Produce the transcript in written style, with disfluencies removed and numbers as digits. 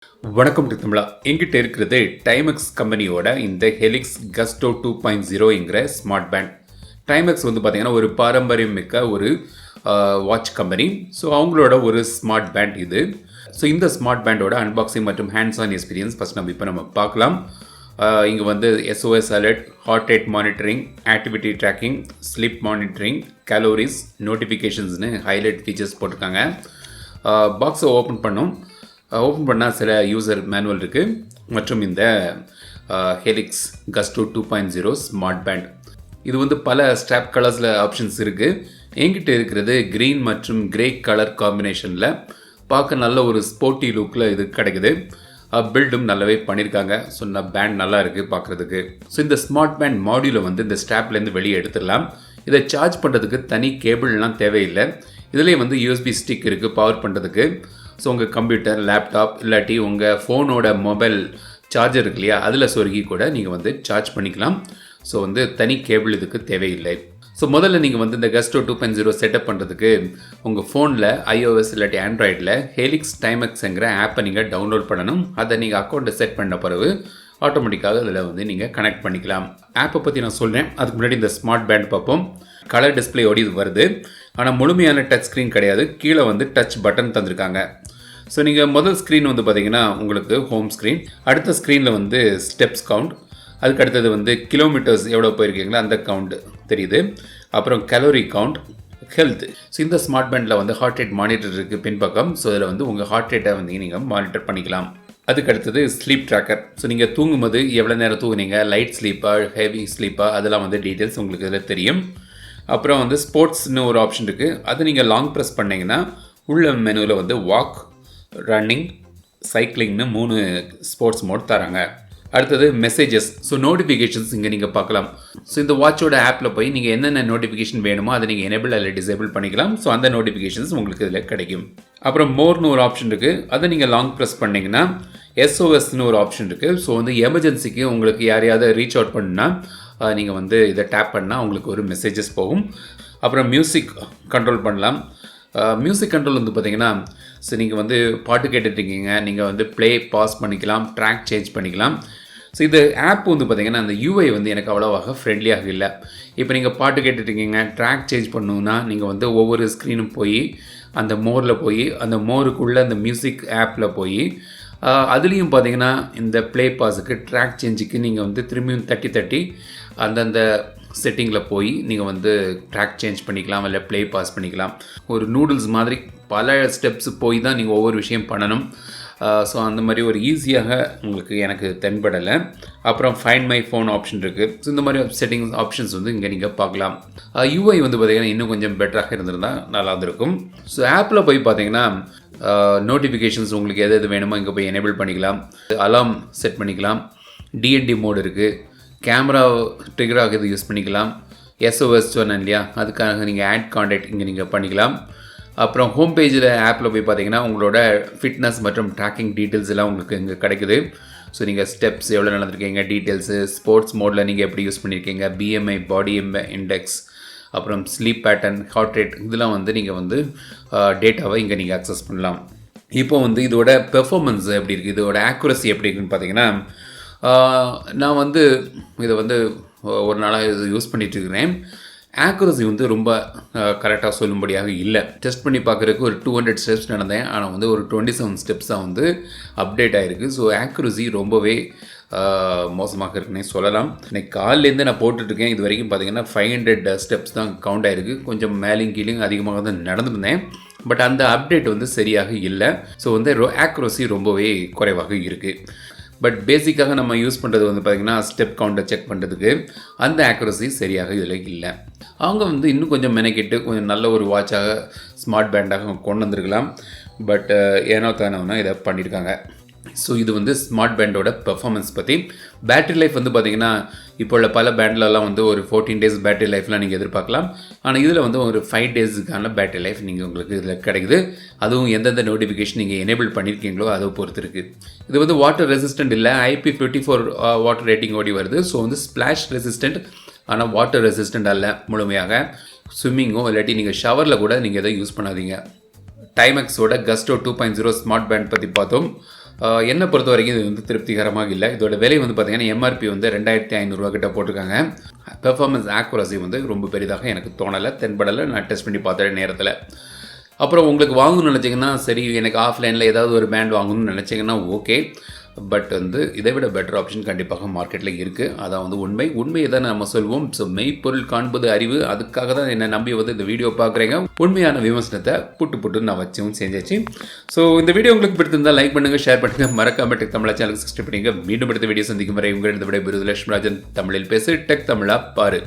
வணக்கம் தமிழா. எங்கிட்ட இருக்கிறது டைமெக்ஸ் கம்பெனியோட இந்த ஹெலிக்ஸ் கஸ்டோ 2.0ங்கிற ஸ்மார்ட் பேண்ட். டைமெக்ஸ் வந்து பார்த்தீங்கன்னா ஒரு பாரம்பரியம் மிக்க ஒரு வாட்ச் கம்பெனி. ஸோ அவங்களோட ஒரு ஸ்மார்ட் பேண்ட் இது. ஸோ இந்த ஸ்மார்ட் பேண்டோட அன்பாக்சிங் மற்றும் ஹேண்ட்ஸ் ஆன் எக்ஸ்பீரியன்ஸ் ஃபஸ்ட் நம்ம பார்க்கலாம். இங்கே வந்து SOS alert, heart rate monitoring, activity tracking, sleep monitoring, calories, நோட்டிஃபிகேஷன்ஸ்னு ஹைலைட் ஃபீச்சர்ஸ் போட்டிருக்காங்க. பாக்ஸை ஓப்பன் பண்ணால் சில யூசர் மேனுவல் இருக்குது மற்றும் இந்த ஹெலிக்ஸ் கஸ்டோ 2.0 ஸ்மார்ட் பேண்ட். இது வந்து பல ஸ்ட்ராப் கலர்ஸில் ஆப்ஷன்ஸ் இருக்குது. என்கிட்ட இருக்கிறது க்ரீன் மற்றும் கிரே கலர் காம்பினேஷனில் பார்க்க நல்ல ஒரு ஸ்போர்ட்டி லுக்கில் இது கிடைக்குது. பில்டும் நல்லாவே பண்ணியிருக்காங்க. ஸோ பேண்ட் நல்லா இருக்குது பார்க்குறதுக்கு. ஸோ இந்த ஸ்மார்ட் பேண்ட் மாடியூலை வந்து இந்த ஸ்ட்ராப்லேருந்து வெளியே எடுத்துடலாம். இதை சார்ஜ் பண்ணுறதுக்கு தனி கேபிள்லாம் தேவையில்லை. இதுலேயே வந்து USB ஸ்டிக் இருக்குது பவர் பண்ணுறதுக்கு. ஸோ உங்கள் கம்ப்யூட்டர், லேப்டாப் இல்லாட்டி உங்கள் ஃபோனோட மொபைல் சார்ஜர் இருக்கு இல்லையா, அதில் சொருகி கூட நீங்கள் வந்து சார்ஜ் பண்ணிக்கலாம். ஸோ வந்து தனி கேபிள் இதுக்கு தேவையில்லை. ஸோ முதல்ல நீங்கள் வந்து இந்த கஸ்டோ 2.0 செட்டப் பண்ணுறதுக்கு உங்கள் ஃபோனில் iOS இல்லாட்டி ஆண்ட்ராய்டில் ஹெலிக்ஸ் டைமெக்ஸ்ங்கிற ஆப்பை நீங்கள் டவுன்லோட் பண்ணணும். அதை நீங்கள் அக்கௌண்ட்டை செட் பண்ண பிறகு ஆட்டோமேட்டிக்காக அதில் வந்து நீங்கள் கனெக்ட் பண்ணிக்கலாம். ஆப்பை பற்றி நான் சொல்கிறேன். அதுக்கு முன்னாடி இந்த ஸ்மார்ட் பேண்ட் பார்ப்போம். கலர் டிஸ்பிளேயோடு இது வருது. ஆனால் முழுமையான டச் ஸ்க்ரீன் கிடையாது. கீழே வந்து டச் பட்டன் தந்திருக்காங்க. ஸோ நீங்கள் முதல் ஸ்க்ரீன் வந்து பார்த்தீங்கன்னா உங்களுக்கு ஹோம் ஸ்க்ரீன். அடுத்த ஸ்க்ரீனில் வந்து ஸ்டெப்ஸ் கவுண்ட், அதுக்கு அடுத்தது வந்து கிலோமீட்டர்ஸ் எவ்வளோ போயிருக்கீங்களோ அந்த கவுண்ட் தெரியுது. அப்புறம் கலோரி கவுண்ட், ஹெல்த். ஸோ இந்த ஸ்மார்ட் பேண்டில் வந்து ஹார்ட் ரேட் மானிட்டர் இருக்குது பின்பக்கம். ஸோ இதில் வந்து உங்கள் ஹார்ட் ரேட்டை வந்து நீங்கள் மானிட்டர் பண்ணிக்கலாம். அதுக்கு அடுத்தது ஸ்லீப் ட்ராக்கர். ஸோ நீங்கள் தூங்கும்போது எவ்வளோ நேரம் தூங்குனீங்க, லைட் ஸ்லீப்பாக, ஹெவி ஸ்லீப்பாக, அதெல்லாம் வந்து டீட்டெயில்ஸ் உங்களுக்கு இதில் தெரியும். அப்புறம் வந்து ஸ்போர்ட்ஸ்னு ஒரு ஆப்ஷன் இருக்குது. அது நீங்கள் லாங் ப்ரெஸ் பண்ணிங்கன்னா உள்ள மெனுவில் வந்து வாக், ரன்னிங், சைக்கிளிங்னு 3 ஸ்போர்ட்ஸ் மோட் தராங்க. அடுத்தது மெசேஜஸ். ஸோ நோட்டிஃபிகேஷன்ஸ் இங்கே நீங்கள் பார்க்கலாம். ஸோ இந்த வாட்சோட ஆப்பில் போய் நீங்கள் என்னென்ன நோட்டிஃபிகேஷன் வேணுமோ அதை நீங்கள் எனேபிள் அல்ல டிசேபிள் பண்ணிக்கலாம். ஸோ அந்த நோட்டிஃபிகேஷன்ஸ் உங்களுக்கு இதில் கிடைக்கும். அப்புறம் மோர்னு ஒரு ஆப்ஷன் இருக்குது. அதை நீங்கள் லாங் ப்ரெஸ் பண்ணிங்கன்னா SOSன்னு ஒரு ஆப்ஷன் இருக்குது. ஸோ வந்து எமர்ஜென்சிக்கு உங்களுக்கு யாரையாவது ரீச் அவுட் பண்ணுன்னா நீங்கள் வந்து இதை டேப் பண்ணால் உங்களுக்கு ஒரு மெசேஜஸ் போகும். அப்புறம் மியூசிக் கண்ட்ரோல் பண்ணலாம். மியூசிக் கண்ட்ரோல் வந்து பார்த்திங்கன்னா, ஸோ நீங்கள் வந்து பாட்டு கேட்டுட்ருக்கீங்க, நீங்கள் வந்து ப்ளே பாஸ் பண்ணிக்கலாம், ட்ராக் சேஞ்ச் பண்ணிக்கலாம். ஸோ இது ஆப் வந்து பார்த்திங்கன்னா அந்த UI வந்து எனக்கு அவ்வளோவாக ஃப்ரெண்ட்லியாக இல்லை. இப்போ நீங்கள் பாட்டு கேட்டுட்ருக்கீங்க, ட்ராக் சேஞ்ச் பண்ணணுன்னா நீங்கள் வந்து ஒவ்வொரு ஸ்க்ரீனும் போய் அந்த மோரில் போய் அந்த மோருக்குள்ளே அந்த மியூசிக் ஆப்பில் போய் அதுலேயும் பார்த்தீங்கன்னா இந்த ப்ளே பாஸுக்கு, ட்ராக் சேஞ்சுக்கு நீங்கள் வந்து திரும்பியும் தட்டி அந்தந்த செட்டிங்கில் போய் நீங்கள் வந்து ட்ராக் சேஞ்ச் பண்ணிக்கலாம், இல்லை ப்ளே பாஸ் பண்ணிக்கலாம். ஒரு நூடுல்ஸ் மாதிரி பல ஸ்டெப்ஸ் போய் தான் நீங்கள் ஒவ்வொரு விஷயம் பண்ணணும். ஸோ அந்த மாதிரி ஒரு ஈஸியாக உங்களுக்கு எனக்கு தென்படலை. அப்புறம் ஃபைண்ட் மை ஃபோன் ஆப்ஷன் இருக்குது. ஸோ இந்த மாதிரி செட்டிங்ஸ் ஆப்ஷன்ஸ் வந்து இங்கே நீங்கள் பார்க்கலாம். UI வந்து பார்த்திங்கன்னா இன்னும் கொஞ்சம் பெட்டராக இருந்திருந்தால் நல்லா இருந்திருக்கும். ஸோ ஆப்பில் போய் பார்த்தீங்கன்னா நோட்டிஃபிகேஷன்ஸ் உங்களுக்கு எது வேணுமோ இங்கே போய் எனேபிள் பண்ணிக்கலாம். அலாம் செட் பண்ணிக்கலாம். DND மோடு இருக்குது. கேமரா ட்ரிகராக இது யூஸ் பண்ணிக்கலாம். SOS சொன்னேன் இல்லையா, அதுக்காக நீங்கள் ஆட் கான்டாக்ட் இங்கே நீங்கள் பண்ணிக்கலாம். அப்புறம் ஹோம் பேஜில் ஆப்பில் போய் பார்த்தீங்கன்னா உங்களோட ஃபிட்னஸ் மற்றும் ட்ராக்கிங் டீட்டெயில்ஸ் எல்லாம் உங்களுக்கு இங்கே கிடைக்குது. ஸோ நீங்கள் ஸ்டெப்ஸ் எவ்வளோ நடந்திருக்கீங்க, டீட்டெயில்ஸு, ஸ்போர்ட்ஸ் மோடில் நீங்கள் எப்படி யூஸ் பண்ணியிருக்கீங்க, BMI பாடி இண்டெக்ஸ், அப்புறம் ஸ்லீப் பேட்டர்ன், ஹார்ட் ரேட், இதெல்லாம் வந்து நீங்கள் வந்து டேட்டாவை இங்கே நீங்கள் அக்சஸ் பண்ணலாம். இப்போ வந்து இதோட பெர்ஃபார்மன்ஸ் எப்படி இருக்குது, இதோட ஆக்குரஸி எப்படி இருக்குதுன்னு பார்த்தீங்கன்னா, நான் வந்து இதை வந்து ஒரு நாளாக இது யூஸ் பண்ணிகிட்ருக்கிறேன். ஆக்குரஸி வந்து ரொம்ப கரெக்டாக சொல்லும்படியாக இல்லை. டெஸ்ட் பண்ணி பார்க்குறதுக்கு ஒரு 200 ஸ்டெப்ஸ் நடந்தேன். ஆனால் வந்து ஒரு 27 ஸ்டெப்ஸ் தான் வந்து அப்டேட் ஆகிருக்கு. ஸோ ஆக்குரஸி ரொம்பவே மோசமாக இருக்குன்னே சொல்லலாம். இன்னைக்கு காலிலேருந்து நான் போட்டுட்ருக்கேன். இது வரைக்கும் பார்த்தீங்கன்னா 500 ஸ்டெப்ஸ் தான் கவுண்ட் ஆகிருக்கு. கொஞ்சம் மேலேயும் கீழேயும் அதிகமாக தான் நடந்துருந்தேன். பட் அந்த அப்டேட் வந்து சரியாக இல்லை. ஸோ வந்து ஆக்குரஸி ரொம்பவே குறைவாக இருக்குது. பட் பேசிக்காக நம்ம யூஸ் பண்ணுறது வந்து பார்த்திங்கன்னா ஸ்டெப் கவுண்டை செக் பண்ணுறதுக்கு அந்த ஆக்குரஸி சரியாக இதில் இல்லை. அவங்க வந்து இன்னும் கொஞ்சம் மெனக்கிட்டு கொஞ்சம் நல்ல ஒரு வாட்சாக ஸ்மார்ட் பேண்டாக கொண்டு வந்திருக்கலாம். பட் ஏனோ தானோன்னா இதை பண்ணியிருக்காங்க. ஸோ இது வந்து ஸ்மார்ட் பேண்டோட பெர்ஃபார்மன்ஸ் பற்றி. பேட்டரி லைஃப் வந்து பார்த்திங்கன்னா இப்போ உள்ள பல பேண்ட்லலாம் வந்து ஒரு 14 days பேட்டரி லைஃப்லாம் நீங்கள் எதிர்பார்க்கலாம். ஆனால் இதில் வந்து ஒரு 5 daysக்கான பேட்டரி லைஃப் நீங்கள் உங்களுக்கு இதில் கிடைக்குது. அதுவும் எந்தெந்த நோட்டிஃபிகேஷன் நீங்கள் எனேபிள் பண்ணியிருக்கீங்களோ அதை பொறுத்து இருக்குது. இது வந்து வாட்டர் ரெசிஸ்டன்ட் இல்லை, IP54 வாட்டர் ரேட்டிங் ஓடி வருது. ஸோ வந்து ஸ்ப்ளாஷ் ரெசிஸ்டன்ட், ஆனால் வாட்டர் ரெசிஸ்டன்ட் அல்ல முழுமையாக. ஸ்விம்மிங்கோ இல்லாட்டி நீங்கள் ஷவரில் கூட நீங்கள் எதை யூஸ் பண்ணாதீங்க. டைமெக்ஸோட கஸ்டோ 2.0 ஸ்மார்ட் பேண்ட் பற்றி பார்த்தோம். என்னை பொறுத்த வரைக்கும் இது வந்து திருப்திகரமாக இல்லை. இதோட விலை வந்து பார்த்தீங்கன்னா எம்ஆர்பி வந்து 2500 கிட்ட போட்டிருக்காங்க. பெர்ஃபார்மன்ஸ் ஆக்குரசி வந்து ரொம்ப பெரிதாக எனக்கு தோணலை, தென்படலை. நான் டெஸ்ட் பண்ணி பார்த்த நேரத்தில். அப்புறம் உங்களுக்கு வாங்கணும்னு நினச்சிங்கன்னா சரி, எனக்கு ஆஃப்லைனில் ஏதாவது ஒரு பேண்ட் வாங்கணும்னு நினச்சிங்கன்னா ஓகே. பட் வந்து இதை விட பெட்டர் ஆப்ஷன் கண்டிப்பாக மார்க்கெட்டில் இருக்குது. அதான் வந்து உண்மையை தான் நம்ம சொல்வோம். ஸோ மெய்ப்பொருள் காண்பது அறிவு. அதுக்காக தான் என்னை நம்பி வந்து இந்த வீடியோ பார்க்குறீங்க. உண்மையான விமர்சனத்தை புட்டு நான் வச்சும் செஞ்சாச்சு. ஸோ இந்த வீடியோ உங்களுக்கு பிடித்திருந்தால் லைக் பண்ணுங்கள், ஷேர் பண்ணுங்கள், மறக்காம டெக் தமிழா சேனலுக்கு சப்ஸ்கிரைப் பண்ணுங்கள். மீண்டும் அடுத்த வீடியோ சந்திக்கும் வரை உங்களிடம் விடைபெறுவது லட்சுமி ராஜன். தமிழில் பேசு, டெக் தமிழா பாரு.